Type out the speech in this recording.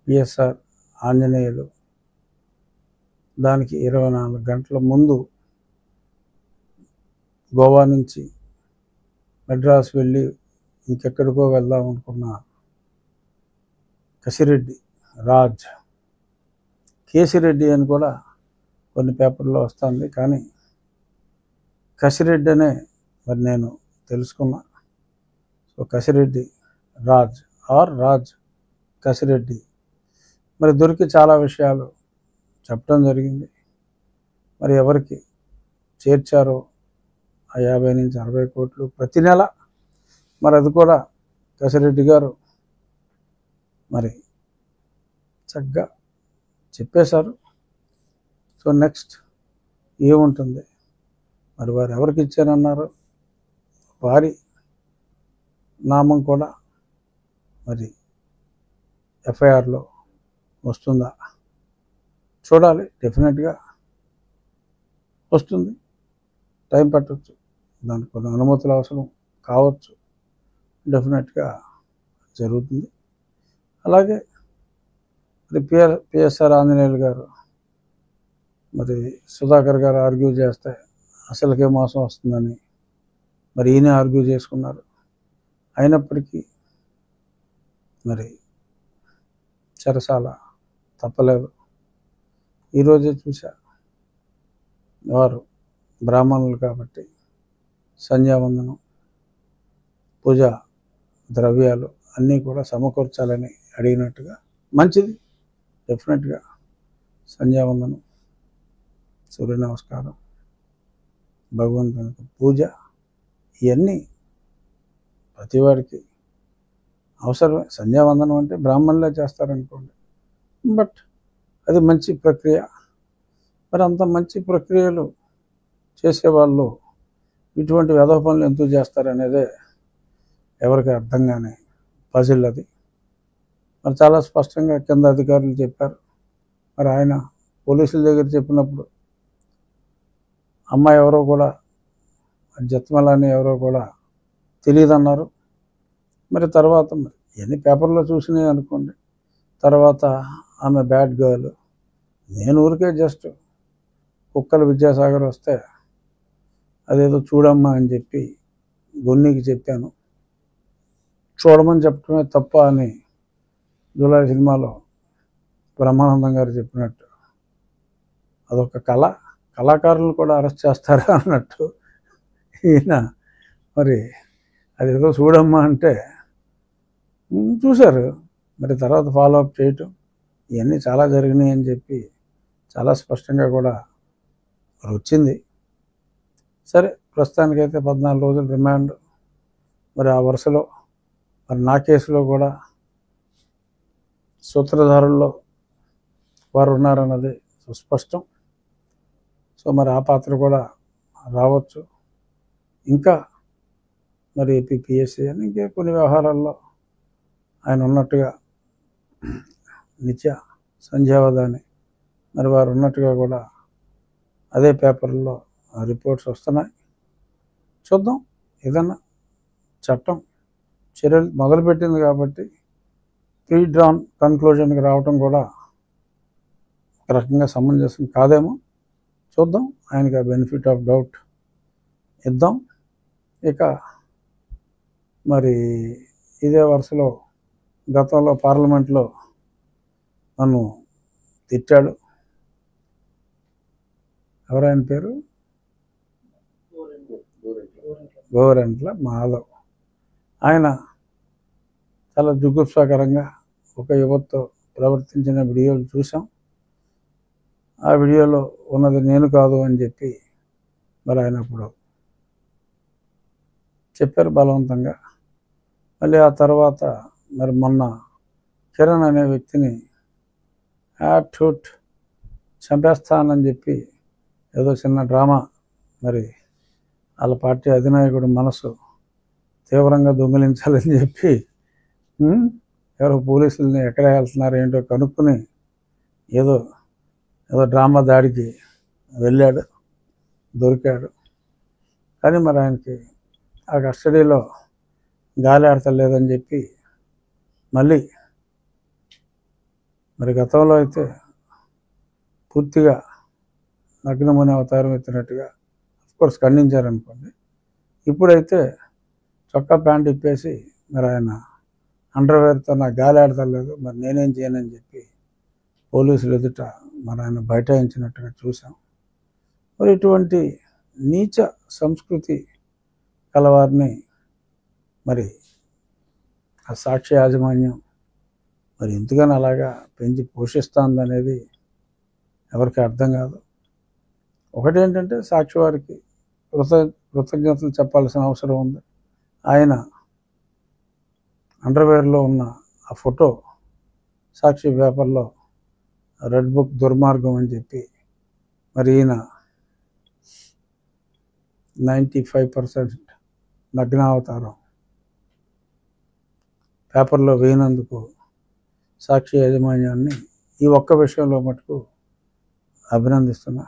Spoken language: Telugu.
పిఎస్ఆర్ ఆంజనేయులు దానికి 24 గంటల ముందు గోవా నుంచి మద్రాసు వెళ్ళి ఇంకెక్కడికో వెళ్దాం అనుకున్న కసిరెడ్డి రాజ్, కేసిరెడ్డి అని కూడా కొన్ని పేపర్లో వస్తుంది, కానీ కసిరెడ్డి అనే మరి నేను తెలుసుకున్నా. సో కసిరెడ్డి రాజ్ రాజ్ కసిరెడ్డి మరి దొరికి చాలా విషయాలు చెప్పడం జరిగింది. మరి ఎవరికి చేర్చారో ఆ 50 నుంచి 60 కోట్లు ప్రతి నెల, మరి అది కూడా కసిరెడ్డి గారు మరి చక్కగా చెప్పేశారు. సో నెక్స్ట్ ఏముంటుంది, మరి వారు ఎవరికి ఇచ్చారన్నారు, వారి నామం కూడా మరి ఎఫ్ఐఆర్లో వస్తుందా చూడాలి. డెఫినెట్గా వస్తుంది, టైం పట్టవచ్చు, దానికి కొన్ని అనుమతులు అవసరం కావచ్చు, డెఫినెట్గా జరుగుతుంది. అలాగే మరి పిఎస్ఆర్ ఆంజనేయులు గారు మరి సుధాకర్ గారు ఆర్గ్యూ చేస్తే అసలుకే మోసం వస్తుందని మరి ఈయన ఆర్గ్యూ చేసుకున్నారు. అయినప్పటికీ మరి చెరసాల తప్పలేదు. ఈరోజే చూసా, వారు బ్రాహ్మణులు కాబట్టి సంధ్యావందనం, పూజా ద్రవ్యాలు అన్నీ కూడా సమకూర్చాలని అడిగినట్టుగా, మంచిది, డెఫినెట్గా సంధ్యావందనం, సూర్య నమస్కారం, భగవంతునికి పూజ, ఇవన్నీ ప్రతివాడికి అవసరమే. సంధ్యావందనం అంటే బ్రాహ్మణులే చేస్తారనుకోండి, బట్ అది మంచి ప్రక్రియ. మరి అంత మంచి ప్రక్రియలు చేసేవాళ్ళు ఇటువంటి వెధవ పనులు ఎందుకు చేస్తారనేదే ఎవరికి అర్థం కాని పజిల్ అది. మరి చాలా స్పష్టంగా కింద అధికారులు చెప్పారు. మరి ఆయన పోలీసుల దగ్గర చెప్పినప్పుడు అమ్మాయి ఎవరో కూడా, జత్మలాని ఎవరో కూడా తెలియదన్నారు. మరి తర్వాత మరి ఎన్ని పేపర్లో చూసినాయి అనుకోండి, తర్వాత ఆమె బ్యాడ్ గర్ల్, నేను ఊరికే జస్ట్ కుక్కల విద్యాసాగర్ వస్తే అదేదో చూడమ్మా అని చెప్పి గొన్నికి చెప్పాను, చూడమని చెప్పడమే తప్ప అని జూలై సినిమాలో బ్రహ్మానందం గారు చెప్పినట్టు అదొక కళ, కళాకారులను కూడా అరెస్ట్ చేస్తారా అన్నట్టు ఈయన మరి అదేదో చూడమ్మా అంటే చూశారు. మరి తర్వాత ఫాలో అప్ చేయటం ఇవన్నీ చాలా జరిగినాయి అని చెప్పి చాలా స్పష్టంగా కూడా వచ్చింది. సరే, ప్రస్తుతానికైతే 14 రోజులు రిమాండ్. మరి ఆ వరుసలో మరి నా కేసులో కూడా సూత్రధారుల్లో వారు ఉన్నారన్నది సుస్పష్టం. సో మరి ఆ పాత్ర కూడా రావచ్చు. ఇంకా మరి ఏపీపీఎస్సీ అని ఇంకే కొన్ని వ్యవహారాల్లో ఆయన ఉన్నట్టుగా నిత్య సంధ్యావధాని మరి వారు ఉన్నట్టుగా కూడా అదే పేపర్లో రిపోర్ట్స్ వస్తున్నాయి. చూద్దాం, ఏదన్నా చట్టం చర్యలు మొదలుపెట్టింది కాబట్టి ప్రీ డ్రాన్ కన్క్లూజన్కి రావటం కూడా ఒక రకంగా సమంజసం కాదేమో. చూద్దాం, ఆయనకి ఆ బెనిఫిట్ ఆఫ్ డౌట్ ఇద్దాం. ఇక మరి ఇదే వరుసలో గతంలో పార్లమెంట్లో నన్ను తిట్టాడు, ఎవరైన పేరు గోరెంట్ల మాధవ్. ఆయన చాలా జుగుప్సాకరంగా ఒక యువతతో ప్రవర్తించిన వీడియోలు చూసాం. ఆ వీడియోలో ఉన్నది నేను కాదు అని చెప్పి మరి ఆయన అప్పుడు చెప్పారు బలవంతంగా. మళ్ళీ ఆ తర్వాత మరి మొన్న కిరణ్ అనే వ్యక్తిని యాట్యూట్ చంపేస్తానని చెప్పి ఏదో చిన్న డ్రామా, మరి వాళ్ళ పార్టీ అధినాయకుడు మనసు తీవ్రంగా దొంగిలించాలని చెప్పి ఎవరో పోలీసులని ఎక్కడ వెళ్తున్నారు ఏంటో కనుక్కుని ఏదో డ్రామా దాడికి వెళ్ళాడు, దొరికాడు. కానీ మరి ఆయనకి ఆ కస్టడీలో గాలి ఆడతలేదని చెప్పి మళ్ళీ మరి గతంలో అయితే పూర్తిగా నగ్నమనే అవతారం ఎత్తినట్టుగా కోర్స్ ఖండించారనుకోండి. ఇప్పుడైతే చొక్కా ప్యాంట్ ఇప్పేసి మరి ఆయన అండర్వేర్తో నా గాలి ఆడతలేదు, మరి నేనేం చేయనని చెప్పి పోలీసులు ఎదుట మరి ఆయన బైఠాయించినట్టుగా చూసాం. మరి ఇటువంటి నీచ సంస్కృతి కలవారిని మరి ఆ సాక్షి యాజమాన్యం మరి ఎందుకని అలాగా పెంచి పోషిస్తుందనేది ఎవరికి అర్థం కాదు. ఒకటేంటంటే సాక్షి వారికి కృతజ్ఞతలు చెప్పాల్సిన అవసరం ఉంది. ఆయన అండర్వేర్లో ఉన్న ఆ ఫోటో సాక్షి పేపర్లో రెడ్ బుక్ దుర్మార్గం అని చెప్పి మరి ఈయన 95% నగ్నావతారం పేపర్లో వేయినందుకు సాక్షి యాజమాన్యాన్ని ఈ ఒక్క విషయంలో మటుకు అభినందిస్తున్నా.